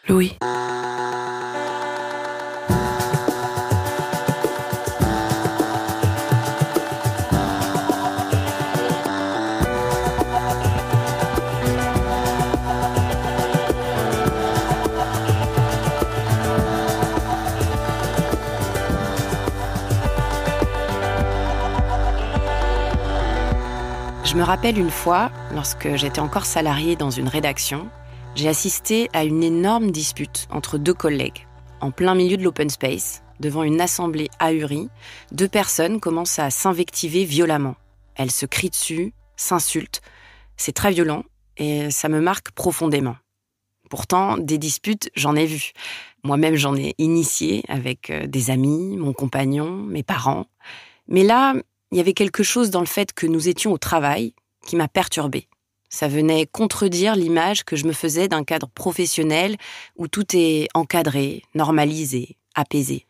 Louis. Je me rappelle une fois, lorsque j'étais encore salariée dans une rédaction, j'ai assisté à une énorme dispute entre deux collègues. En plein milieu de l'open space, devant une assemblée ahurie, deux personnes commencent à s'invectiver violemment. Elles se crient dessus, s'insultent. C'est très violent et ça me marque profondément. Pourtant, des disputes, j'en ai vu. Moi-même, j'en ai initié avec des amis, mon compagnon, mes parents. Mais là, il y avait quelque chose dans le fait que nous étions au travail qui m'a perturbée. Ça venait contredire l'image que je me faisais d'un cadre professionnel où tout est encadré, normalisé, apaisé.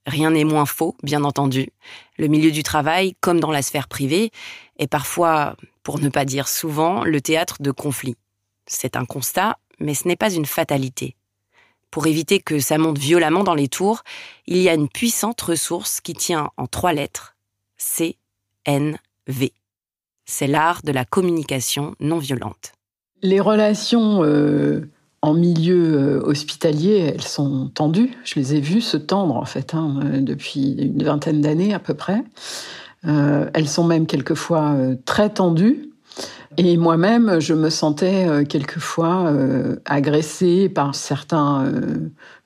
Rien n'est moins faux, bien entendu. Le milieu du travail, comme dans la sphère privée, est parfois, pour ne pas dire souvent, le théâtre de conflits. C'est un constat, mais ce n'est pas une fatalité. Pour éviter que ça monte violemment dans les tours, il y a une puissante ressource qui tient en 3 lettres, CNV. C'est l'art de la communication non violente. Les relations en milieu hospitalier, elles sont tendues. Je les ai vues se tendre, en fait, depuis une 20aine d'années à peu près. Elles sont même quelquefois très tendues. Et moi-même, je me sentais quelquefois agressée par certains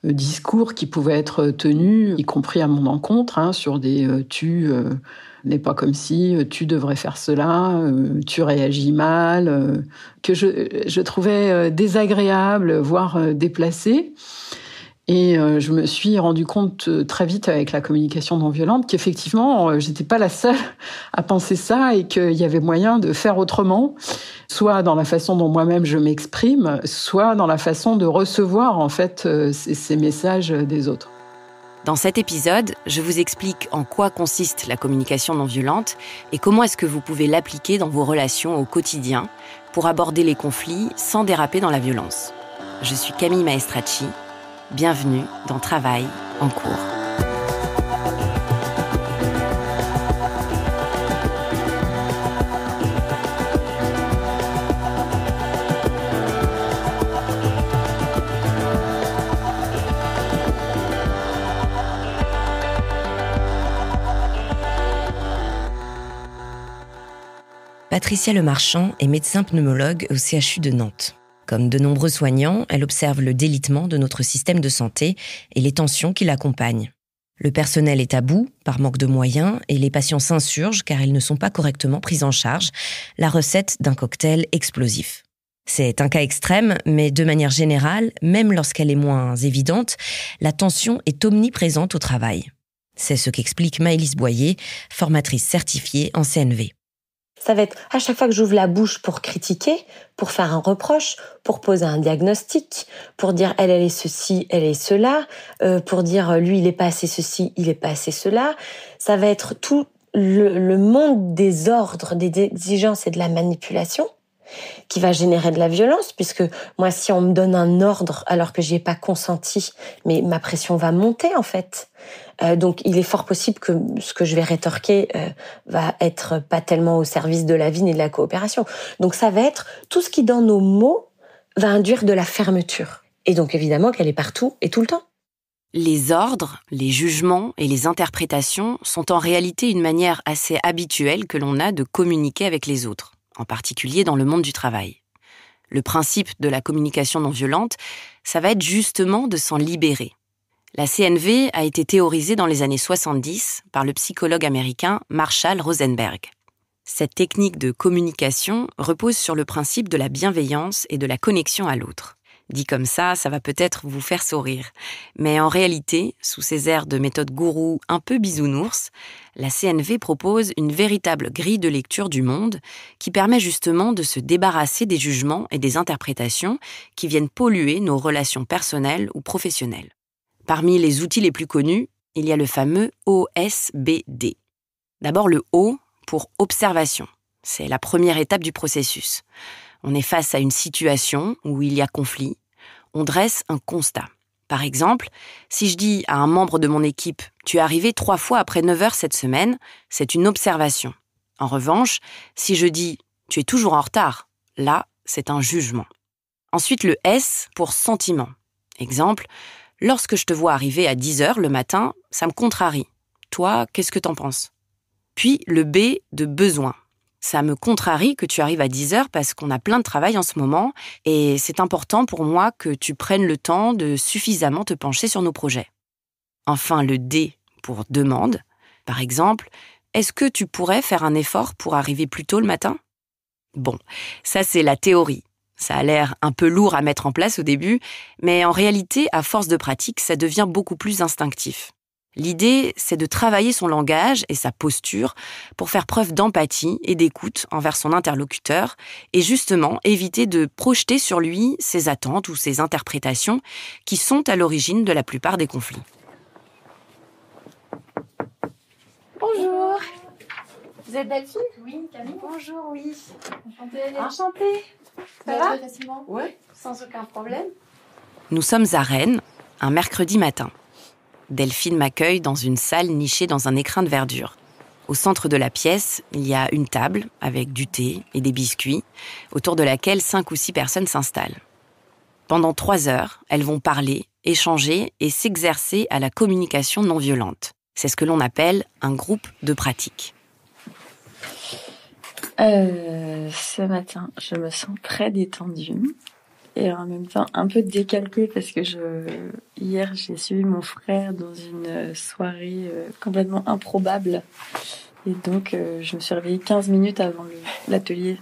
discours qui pouvaient être tenus, y compris à mon encontre, sur des tu n'est pas comme si, tu devrais faire cela, tu réagis mal, que je trouvais désagréable, voire déplacée. Et je me suis rendu compte très vite avec la communication non violente qu'effectivement, j'étais pas la seule à penser ça et qu'il y avait moyen de faire autrement, soit dans la façon dont moi-même je m'exprime, soit dans la façon de recevoir en fait ces messages des autres. Dans cet épisode, je vous explique en quoi consiste la communication non violente et comment est-ce que vous pouvez l'appliquer dans vos relations au quotidien pour aborder les conflits sans déraper dans la violence. Je suis Camille Maestracci. Bienvenue dans Travail en cours. Patricia Lemarchand est médecin pneumologue au CHU de Nantes. Comme de nombreux soignants, elle observe le délitement de notre système de santé et les tensions qui l'accompagnent. Le personnel est à bout, par manque de moyens, et les patients s'insurgent car ils ne sont pas correctement pris en charge, la recette d'un cocktail explosif. C'est un cas extrême, mais de manière générale, même lorsqu'elle est moins évidente, la tension est omniprésente au travail. C'est ce qu'explique Maëlys Boyer, formatrice certifiée en CNV. Ça va être à chaque fois que j'ouvre la bouche pour critiquer, pour faire un reproche, pour poser un diagnostic, pour dire elle est ceci, elle est cela, pour dire lui il est pas assez ceci, il est pas assez cela. Ça va être tout le monde des ordres, des exigences et de la manipulation qui va générer de la violence, puisque moi si on me donne un ordre alors que j'y ai pas consenti, mais ma pression va monter en fait. Donc il est fort possible que ce que je vais rétorquer va être pas tellement au service de la vie ni de la coopération. Donc ça va être tout ce qui dans nos mots va induire de la fermeture. Et donc évidemment qu'elle est partout et tout le temps. Les ordres, les jugements et les interprétations sont en réalité une manière assez habituelle que l'on a de communiquer avec les autres, en particulier dans le monde du travail. Le principe de la communication non violente, ça va être justement de s'en libérer. La CNV a été théorisée dans les années 70 par le psychologue américain Marshall Rosenberg. Cette technique de communication repose sur le principe de la bienveillance et de la connexion à l'autre. Dit comme ça va peut-être vous faire sourire. Mais en réalité, sous ces airs de méthode gourou un peu bisounours, la CNV propose une véritable grille de lecture du monde qui permet justement de se débarrasser des jugements et des interprétations qui viennent polluer nos relations personnelles ou professionnelles. Parmi les outils les plus connus, il y a le fameux OSBD. D'abord le O pour observation. C'est la première étape du processus. On est face à une situation où il y a conflit. On dresse un constat. Par exemple, si je dis à un membre de mon équipe « Tu es arrivé 3 fois après 9 heures cette semaine », c'est une observation. En revanche, si je dis « Tu es toujours en retard », là, c'est un jugement. Ensuite, le S pour sentiment. Exemple, lorsque je te vois arriver à 10 heures le matin, ça me contrarie. Toi, qu'est-ce que t'en penses ? Puis le B de besoin. Ça me contrarie que tu arrives à 10 heures parce qu'on a plein de travail en ce moment et c'est important pour moi que tu prennes le temps de suffisamment te pencher sur nos projets. Enfin, le D pour demande. Par exemple, est-ce que tu pourrais faire un effort pour arriver plus tôt le matin ? Bon, ça c'est la théorie. Ça a l'air un peu lourd à mettre en place au début, mais en réalité, à force de pratique, ça devient beaucoup plus instinctif. L'idée, c'est de travailler son langage et sa posture pour faire preuve d'empathie et d'écoute envers son interlocuteur et justement éviter de projeter sur lui ses attentes ou ses interprétations qui sont à l'origine de la plupart des conflits. Bonjour. Vous êtes Delphine ? Oui, Camille. Bonjour, oui. Enchantée. Enchantée. Ça va ? Facilement ? Oui, sans aucun problème. Nous sommes à Rennes, un mercredi matin. Delphine m'accueille dans une salle nichée dans un écrin de verdure. Au centre de la pièce, il y a une table avec du thé et des biscuits, autour de laquelle 5 ou 6 personnes s'installent. Pendant 3 heures, elles vont parler, échanger et s'exercer à la communication non violente. C'est ce que l'on appelle un groupe de pratique. Ce matin, je me sens très détendue et en même temps un peu décalquée parce que hier j'ai suivi mon frère dans une soirée complètement improbable et donc je me suis réveillée 15 minutes avant l'atelier,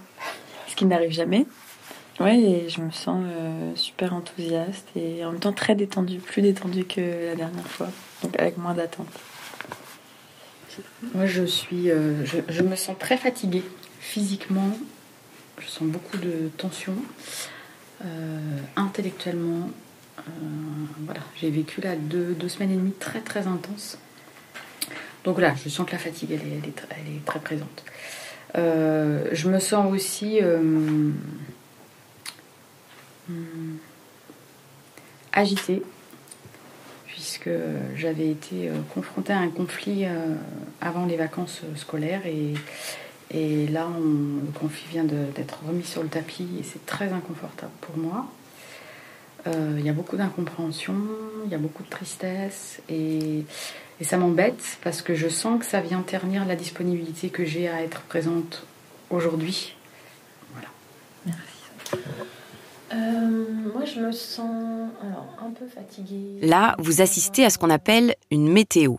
ce qui n'arrive jamais. Ouais, et je me sens super enthousiaste et en même temps très détendue, plus détendue que la dernière fois, donc avec moins d'attente. Moi, je me sens très fatiguée physiquement. Je sens beaucoup de tension. Intellectuellement, voilà, j'ai vécu là 2 semaines et demie très très intenses. Donc là, je sens que la fatigue, elle est très présente. Je me sens aussi agitée, puisque j'avais été confrontée à un conflit avant les vacances scolaires et là le conflit vient d'être remis sur le tapis et c'est très inconfortable pour moi. Il y a beaucoup d'incompréhension, il y a beaucoup de tristesse et ça m'embête parce que je sens que ça vient ternir la disponibilité que j'ai à être présente aujourd'hui. Voilà. Merci. Moi, je me sens un peu fatiguée. Là, vous assistez à ce qu'on appelle une météo.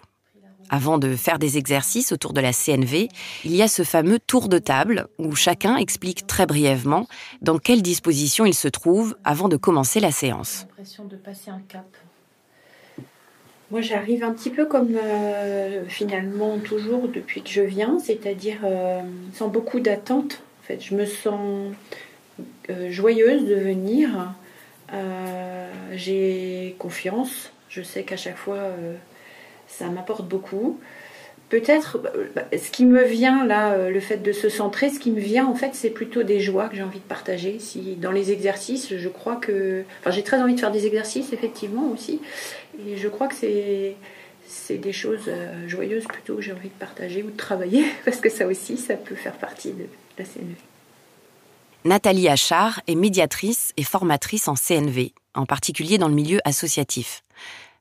Avant de faire des exercices autour de la CNV, il y a ce fameux tour de table où chacun explique très brièvement dans quelle disposition il se trouve avant de commencer la séance. J'ai l'impression de passer un cap. Moi, j'arrive un petit peu comme finalement toujours depuis que je viens, c'est-à-dire sans beaucoup d'attente. En fait, je me sens joyeuse de venir. J'ai confiance. Je sais qu'à chaque fois, ça m'apporte beaucoup. Peut-être, ce qui me vient là, le fait de se centrer, ce qui me vient en fait, c'est plutôt des joies que j'ai envie de partager. Si dans les exercices, je crois que, enfin, j'ai très envie de faire des exercices effectivement aussi, et je crois que c'est des choses joyeuses plutôt que j'ai envie de partager ou de travailler, parce que ça aussi, ça peut faire partie de la CNV. Nathalie Achard est médiatrice et formatrice en CNV, en particulier dans le milieu associatif.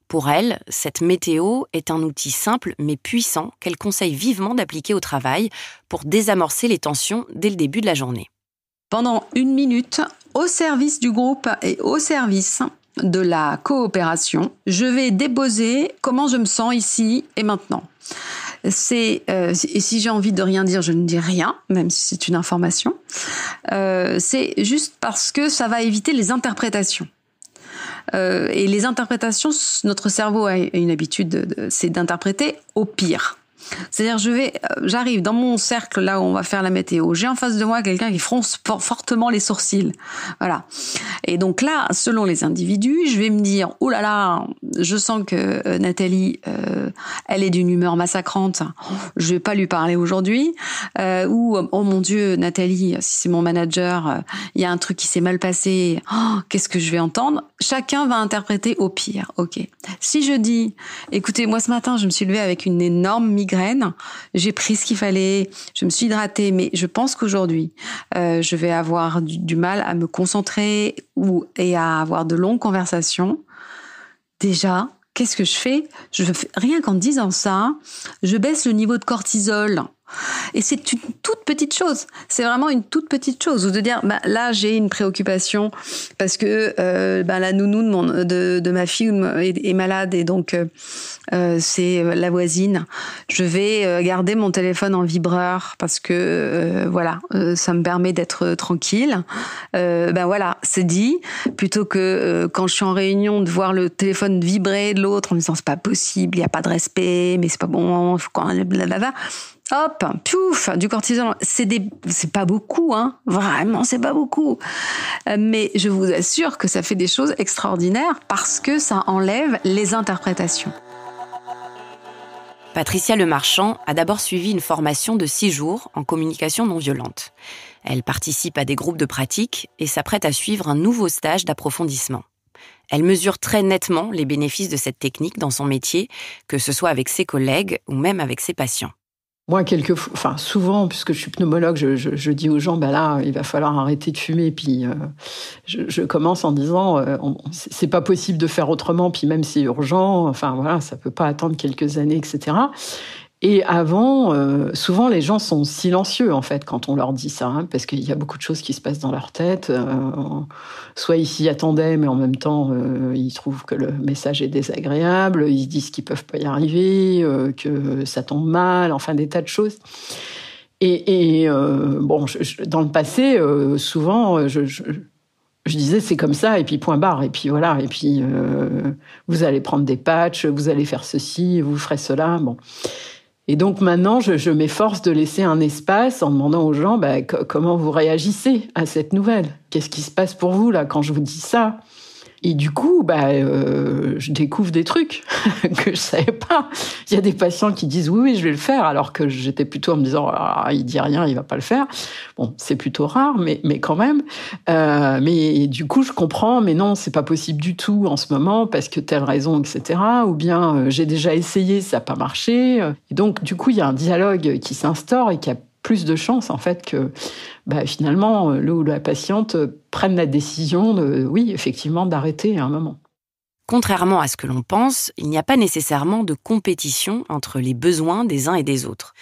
Pour elle, cette météo est un outil simple mais puissant qu'elle conseille vivement d'appliquer au travail pour désamorcer les tensions dès le début de la journée. Pendant 1 minute, au service du groupe et au service de la coopération, je vais déposer comment je me sens ici et maintenant. Et si j'ai envie de rien dire, je ne dis rien, même si c'est une information. C'est juste parce que ça va éviter les interprétations. Et les interprétations, notre cerveau a une habitude, c'est d'interpréter au pire. C'est-à-dire, j'arrive dans mon cercle là où on va faire la météo. J'ai en face de moi quelqu'un qui fronce fortement les sourcils. Voilà. Et donc là, selon les individus, je vais me dire, oh là là, je sens que Nathalie, elle est d'une humeur massacrante. Je vais pas lui parler aujourd'hui. Ou, oh mon Dieu, Nathalie, si c'est mon manager, il y a un truc qui s'est mal passé. Oh, qu'est-ce que je vais entendre? chacun va interpréter au pire. Ok. Si je dis, écoutez, moi ce matin, je me suis levée avec une énorme migraine, j'ai pris ce qu'il fallait, je me suis hydratée, mais je pense qu'aujourd'hui, je vais avoir du mal à me concentrer et à avoir de longues conversations. Déjà, qu'est-ce que je fais? Rien qu'en disant ça, je baisse le niveau de cortisol. Et c'est une toute petite chose. C'est vraiment une toute petite chose. Ou de dire, là, j'ai une préoccupation parce que la nounou de ma fille est malade et donc c'est la voisine. Je vais garder mon téléphone en vibreur parce que ça me permet d'être tranquille. Voilà, c'est dit. Plutôt que quand je suis en réunion de voir le téléphone vibrer de l'autre en me disant c'est pas possible, il y a pas de respect, mais c'est pas bon, faut qu'on blablabla. Hop, pouf, du cortisol. C'est pas beaucoup, hein. Vraiment, c'est pas beaucoup. Mais je vous assure que ça fait des choses extraordinaires parce que ça enlève les interprétations. Patricia Lemarchand a d'abord suivi une formation de 6 jours en communication non violente. Elle participe à des groupes de pratique et s'apprête à suivre un nouveau stage d'approfondissement. Elle mesure très nettement les bénéfices de cette technique dans son métier, que ce soit avec ses collègues ou même avec ses patients. Moi, souvent, puisque je suis pneumologue, je dis aux gens, là, il va falloir arrêter de fumer. Puis je commence en disant, c'est pas possible de faire autrement. Puis même si c'est urgent, ça peut pas attendre quelques années, etc. Et avant, souvent les gens sont silencieux en fait quand on leur dit ça, parce qu'il y a beaucoup de choses qui se passent dans leur tête. Soit ils s'y attendaient, mais en même temps ils trouvent que le message est désagréable, ils se disent qu'ils peuvent pas y arriver, que ça tombe mal, enfin des tas de choses. Et dans le passé, souvent je disais c'est comme ça et puis point barre et puis voilà et puis vous allez prendre des patchs, vous allez faire ceci, vous ferez cela, bon. Et donc maintenant, je m'efforce de laisser un espace en demandant aux gens comment vous réagissez à cette nouvelle. Qu'est-ce qui se passe pour vous là quand je vous dis ça? Et du coup, je découvre des trucs que je savais pas. Il y a des patients qui disent oui, je vais le faire, alors que j'étais plutôt en me disant il dit rien, il va pas le faire. Bon, c'est plutôt rare, mais quand même. Mais du coup, je comprends, mais non, c'est pas possible du tout en ce moment parce que telle raison, etc. Ou bien j'ai déjà essayé, ça n'a pas marché. Et donc, du coup, il y a un dialogue qui s'instaure et qui a plus de chances en fait que finalement le ou la patiente prenne la décision effectivement d'arrêter à un moment. Contrairement à ce que l'on pense, il n'y a pas nécessairement de compétition entre les besoins des uns et des autres.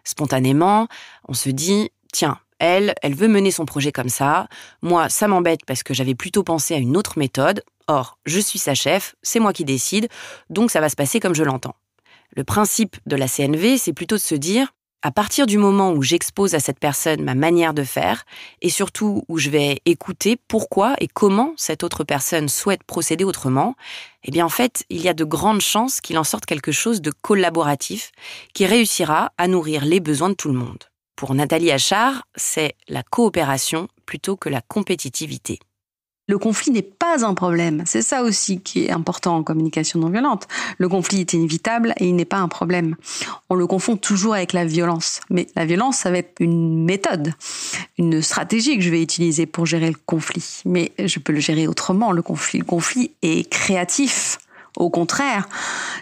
Spontanément, on se dit tiens, elle veut mener son projet comme ça, moi ça m'embête parce que j'avais plutôt pensé à une autre méthode, or je suis sa chef, c'est moi qui décide, donc ça va se passer comme je l'entends. Le principe de la CNV, c'est plutôt de se dire à partir du moment où j'expose à cette personne ma manière de faire et surtout où je vais écouter pourquoi et comment cette autre personne souhaite procéder autrement, en fait, il y a de grandes chances qu'il en sorte quelque chose de collaboratif qui réussira à nourrir les besoins de tout le monde. Pour Nathalie Achard, c'est la coopération plutôt que la compétitivité. Le conflit n'est pas un problème. C'est ça aussi qui est important en communication non violente. Le conflit est inévitable et il n'est pas un problème. On le confond toujours avec la violence. Mais la violence, ça va être une méthode, une stratégie que je vais utiliser pour gérer le conflit. Mais je peux le gérer autrement, le conflit. Le conflit est créatif. Au contraire,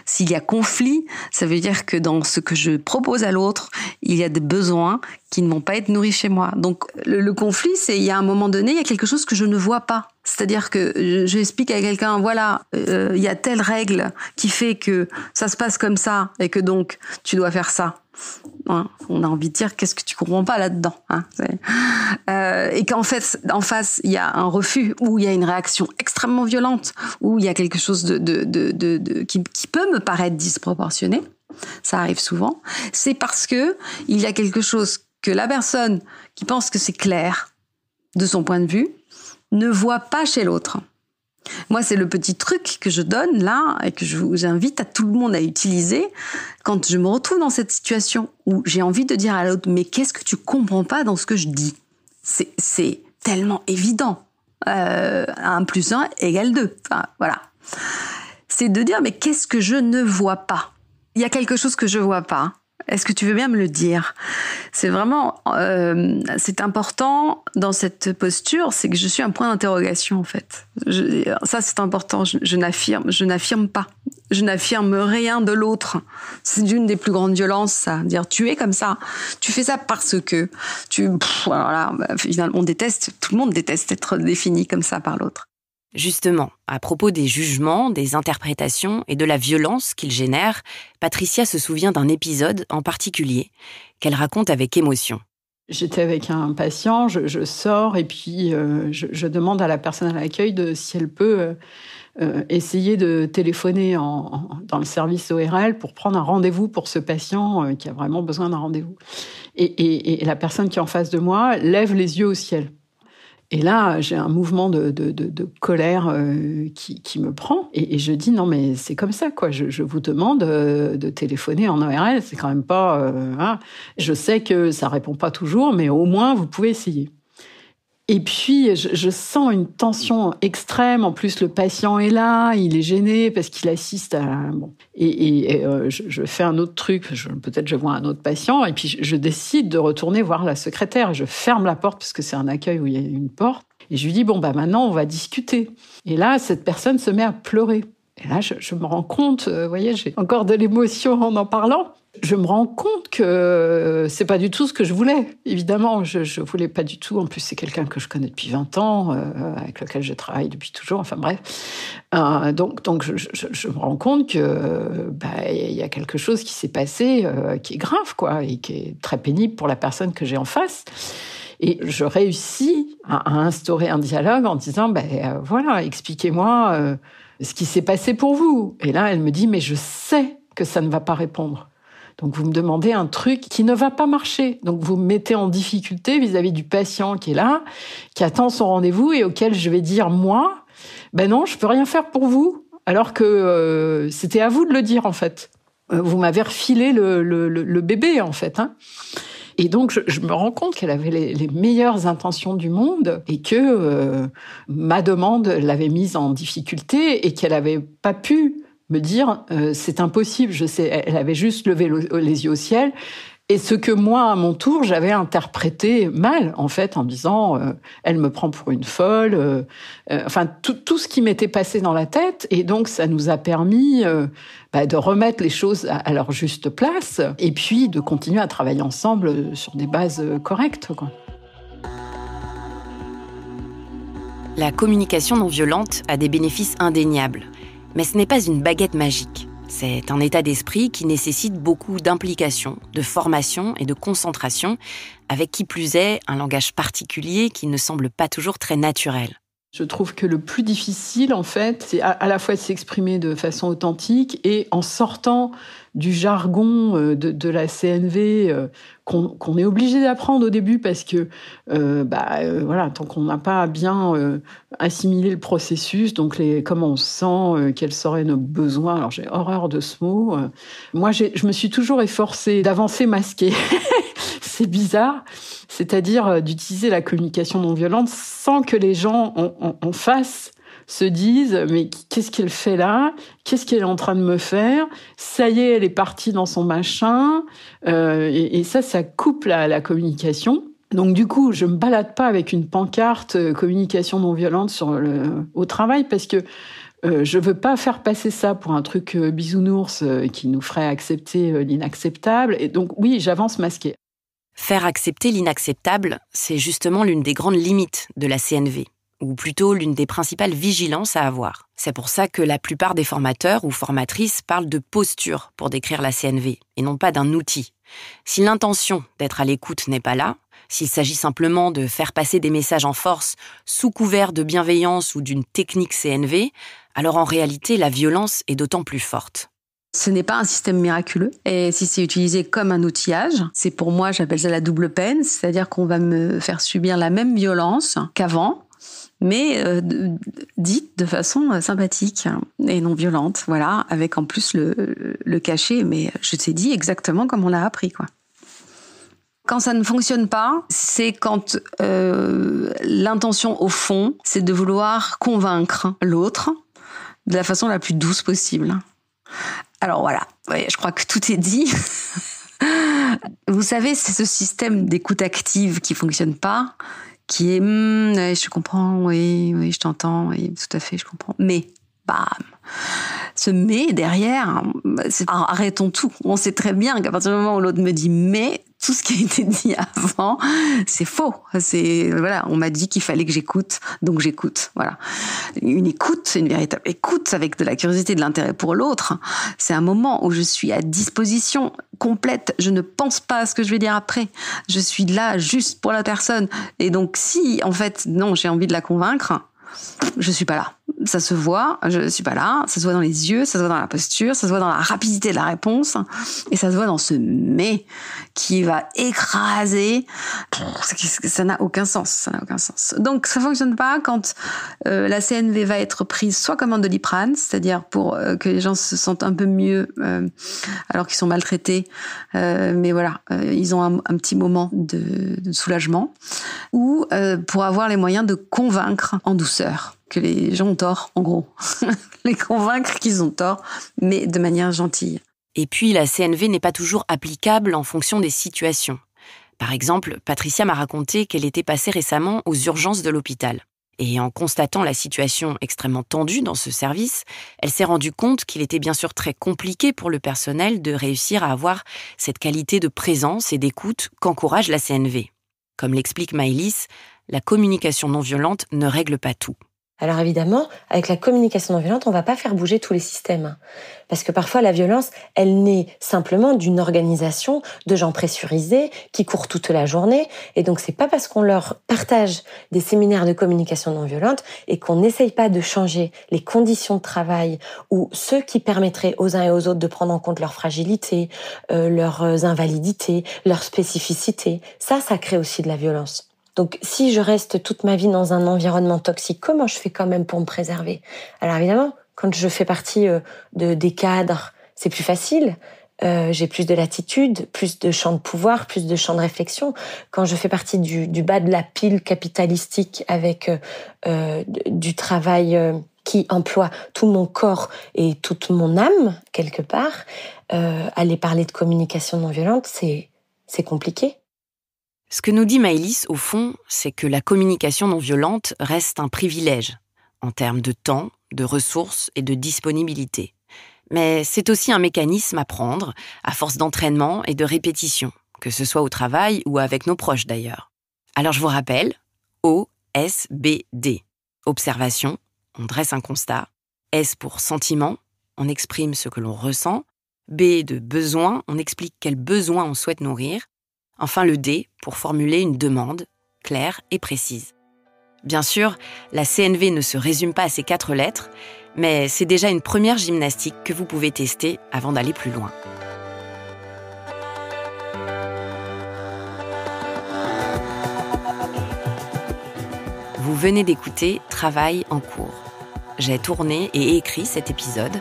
s'il y a conflit, ça veut dire que dans ce que je propose à l'autre, il y a des besoins qui ne vont pas être nourris chez moi. Donc le conflit, c'est il y a un moment donné, il y a quelque chose que je ne vois pas. C'est-à-dire que je explique à quelqu'un, il y a telle règle qui fait que ça se passe comme ça et que donc tu dois faire ça. On a envie de dire qu'est-ce que tu comprends pas là-dedans, et qu'en fait en face il y a un refus ou il y a une réaction extrêmement violente ou il y a quelque chose qui peut me paraître disproportionné, ça arrive souvent, c'est parce que il y a quelque chose que la personne qui pense que c'est clair de son point de vue ne voit pas chez l'autre. Moi, c'est le petit truc que je donne là et que j'invite à tout le monde à utiliser quand je me retrouve dans cette situation où j'ai envie de dire à l'autre « Mais qu'est-ce que tu comprends pas dans ce que je dis ?» C'est tellement évident. 1 + 1 = 2. Enfin, voilà. C'est de dire « Mais qu'est-ce que je ne vois pas ?» Il y a quelque chose que je vois pas. Est-ce que tu veux bien me le dire ? C'est vraiment, c'est important dans cette posture, c'est que je suis un point d'interrogation en fait. Ça c'est important, je n'affirme pas. Je n'affirme rien de l'autre. C'est d'une des plus grandes violences, ça. Dire tu es comme ça, tu fais ça parce que voilà, finalement tout le monde déteste être défini comme ça par l'autre. Justement, à propos des jugements, des interprétations et de la violence qu'ils génèrent, Patricia se souvient d'un épisode en particulier qu'elle raconte avec émotion. J'étais avec un patient, je sors et puis je demande à la personne à l'accueil si elle peut essayer de téléphoner dans le service ORL pour prendre un rendez-vous pour ce patient qui a vraiment besoin d'un rendez-vous. Et la personne qui est en face de moi lève les yeux au ciel. Et là, j'ai un mouvement de colère qui me prend. Et je dis, non, mais c'est comme ça, quoi. Je vous demande de téléphoner en ORL. C'est quand même pas... Je sais que ça répond pas toujours, mais au moins, vous pouvez essayer. Et puis, je sens une tension extrême. En plus, le patient est là, il est gêné parce qu'il assiste à... Bon. Et je fais un autre truc. Peut-être je vois un autre patient. Et puis, je décide de retourner voir la secrétaire. Je ferme la porte parce que c'est un accueil où il y a une porte. Et je lui dis, maintenant, on va discuter. Et là, cette personne se met à pleurer. Et là, je me rends compte, vous voyez, j'ai encore de l'émotion en parlant. Je me rends compte que c'est pas du tout ce que je voulais. Évidemment, je voulais pas du tout. En plus, c'est quelqu'un que je connais depuis 20 ans, avec lequel je travaille depuis toujours. Enfin bref. Donc je me rends compte que il y a quelque chose qui s'est passé qui est grave, quoi, et qui est très pénible pour la personne que j'ai en face. Et je réussis à instaurer un dialogue en disant, voilà, expliquez-moi ce qui s'est passé pour vous. Et là, elle me dit, mais je sais que ça ne va pas répondre. Donc, vous me demandez un truc qui ne va pas marcher. Donc, vous me mettez en difficulté vis-à-vis du patient qui est là, qui attend son rendez-vous et auquel je vais dire, moi, non, je peux rien faire pour vous. Alors que c'était à vous de le dire, en fait. Vous m'avez refilé le bébé, en fait, hein. Et donc, je me rends compte qu'elle avait les meilleures intentions du monde et que ma demande l'avait mise en difficulté et qu'elle avait pas pu me dire c'est impossible. Je sais, elle avait juste levé les yeux au ciel. Et ce que moi, à mon tour, j'avais interprété mal, en fait, en disant elle me prend pour une folle. Enfin, tout ce qui m'était passé dans la tête. Et donc, ça nous a permis de remettre les choses à leur juste place et puis de continuer à travailler ensemble sur des bases correctes, quoi. La communication non violente a des bénéfices indéniables. Mais ce n'est pas une baguette magique. C'est un état d'esprit qui nécessite beaucoup d'implication, de formation et de concentration, avec qui plus est un langage particulier qui ne semble pas toujours très naturel. Je trouve que le plus difficile, en fait, c'est à la fois de s'exprimer de façon authentique et en sortant du jargon de la CNV qu'on est obligé d'apprendre au début parce que voilà, tant qu'on n'a pas bien assimilé le processus, donc comment on se sent, quels seraient nos besoins. Alors j'ai horreur de ce mot. Moi, je me suis toujours efforcée d'avancer masquée. C'est bizarre, c'est-à-dire d'utiliser la communication non violente sans que les gens en face se disent « mais qu'est-ce qu'elle fait là ? Qu'est-ce qu'elle est en train de me faire ? Ça y est, elle est partie dans son machin. » Et ça coupe la communication. Donc du coup, je me balade pas avec une pancarte communication non violente au travail parce que je veux pas faire passer ça pour un truc bisounours qui nous ferait accepter l'inacceptable. Et donc oui, j'avance masquée. Faire accepter l'inacceptable, c'est justement l'une des grandes limites de la CNV, ou plutôt l'une des principales vigilances à avoir. C'est pour ça que la plupart des formateurs ou formatrices parlent de posture pour décrire la CNV, et non pas d'un outil. Si l'intention d'être à l'écoute n'est pas là, s'il s'agit simplement de faire passer des messages en force sous couvert de bienveillance ou d'une technique CNV, alors en réalité la violence est d'autant plus forte. Ce n'est pas un système miraculeux. Et si c'est utilisé comme un outillage, c'est pour moi, j'appelle ça la double peine. C'est-à-dire qu'on va me faire subir la même violence qu'avant, mais dite de façon sympathique et non violente. Voilà, avec en plus le cachet. Mais je t'ai dit exactement comme on l'a appris, quoi. Quand ça ne fonctionne pas, c'est quand l'intention, au fond, c'est de vouloir convaincre l'autre de la façon la plus douce possible. Alors voilà, ouais, je crois que tout est dit. Vous savez, c'est ce système d'écoute active qui fonctionne pas, qui est je comprends, oui, je t'entends, oui, tout à fait, je comprends. Mais, bam, ce mais derrière, arrêtons tout. On sait très bien qu'à partir du moment où l'autre me dit mais, tout ce qui a été dit avant, c'est faux. Voilà, on m'a dit qu'il fallait que j'écoute, donc j'écoute. Voilà. Une écoute, c'est une véritable écoute avec de la curiosité, de l'intérêt pour l'autre. C'est un moment où je suis à disposition complète. Je ne pense pas à ce que je vais dire après. Je suis là juste pour la personne. Et donc, si, en fait, non, j'ai envie de la convaincre, je suis pas là. Ça se voit, je suis pas là. Ça se voit dans les yeux, ça se voit dans la posture, ça se voit dans la rapidité de la réponse, et ça se voit dans ce mais qui va écraser. Ça n'a aucun sens. Ça n'a aucun sens. Donc ça fonctionne pas quand la CNV va être prise soit comme un Doliprane, c'est-à-dire pour que les gens se sentent un peu mieux alors qu'ils sont maltraités, mais voilà, ils ont un petit moment de soulagement, ou pour avoir les moyens de convaincre en douceur que les gens ont tort, en gros. Les convaincre qu'ils ont tort, mais de manière gentille. Et puis, la CNV n'est pas toujours applicable en fonction des situations. Par exemple, Patricia m'a raconté qu'elle était passée récemment aux urgences de l'hôpital. Et en constatant la situation extrêmement tendue dans ce service, elle s'est rendue compte qu'il était bien sûr très compliqué pour le personnel de réussir à avoir cette qualité de présence et d'écoute qu'encourage la CNV. Comme l'explique Maëlys, la communication non violente ne règle pas tout. Alors évidemment, avec la communication non violente, on va pas faire bouger tous les systèmes. Parce que parfois, la violence, elle naît simplement d'une organisation de gens pressurisés qui courent toute la journée. Et donc, c'est pas parce qu'on leur partage des séminaires de communication non violente et qu'on n'essaye pas de changer les conditions de travail ou ceux qui permettraient aux uns et aux autres de prendre en compte leurs fragilités, leurs invalidités, leurs spécificités. Ça crée aussi de la violence. Donc, si je reste toute ma vie dans un environnement toxique, comment je fais quand même pour me préserver ? Alors évidemment, quand je fais partie des cadres, c'est plus facile. J'ai plus de latitude, plus de champ de pouvoir, plus de champ de réflexion. Quand je fais partie du bas de la pile capitalistique avec du travail qui emploie tout mon corps et toute mon âme, quelque part, aller parler de communication non violente, c'est compliqué. Ce que nous dit Maëlys, au fond, c'est que la communication non violente reste un privilège, en termes de temps, de ressources et de disponibilité. Mais c'est aussi un mécanisme à prendre, à force d'entraînement et de répétition, que ce soit au travail ou avec nos proches d'ailleurs. Alors je vous rappelle, OSBD. Observation, on dresse un constat. S pour sentiment, on exprime ce que l'on ressent. B de besoin, on explique quel besoin on souhaite nourrir. Enfin le D pour formuler une demande claire et précise. Bien sûr, la CNV ne se résume pas à ces 4 lettres, mais c'est déjà une première gymnastique que vous pouvez tester avant d'aller plus loin. Vous venez d'écouter Travail en cours. J'ai tourné et écrit cet épisode.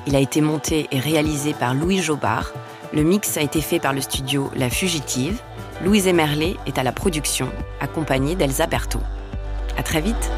Il a été monté et réalisé par Louis Jobard. Le mix a été fait par le studio La Fugitive. Louise Emerlet est à la production, accompagnée d'Elsa Berthaud. À très vite.